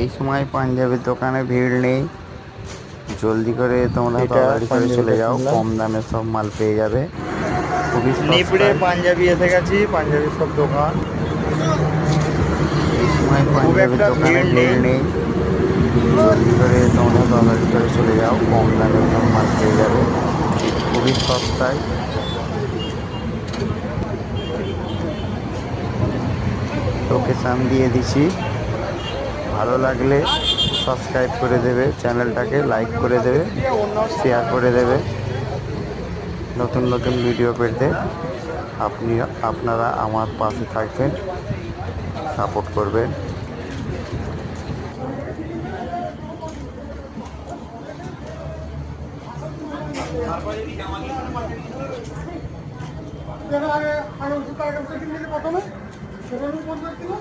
এই সময় পাঞ্জাবির দোকানে ভিড় নেই, জলদি করে তোমরা এটা তাড়াতাড়ি করে চলে পাঞ্জাবিটা যাও, কিনলাম। কম দামে সব মাল পেয়ে যাবে, খুবই নিপড়ে সস্তায়। পাঞ্জাবি এসে গেছি, পাঞ্জাবির সব দোকান। এই সময় খুব পাঞ্জাবির একটা দোকানে ভিড় ভিড় নেই। নেই, জলদি করে তোমরা তাড়াতাড়ি করে চলে যাও, কম দামে সব মাল পেয়ে যাবে, খুবই সস্তায়। লোকেশান দিয়ে দিছি, ভালো লাগলে সাবস্ক্রাইব করে দেবে, চ্যানেলটাকে লাইক করে দেবে, শেয়ার করে দেবে। নতুন নতুন ভিডিও পেতে আপনারা আমার পাশে থাকবেন, সাপোর্ট করবেন। আগে 1800 টাকা প্রথমে 1750 কিলো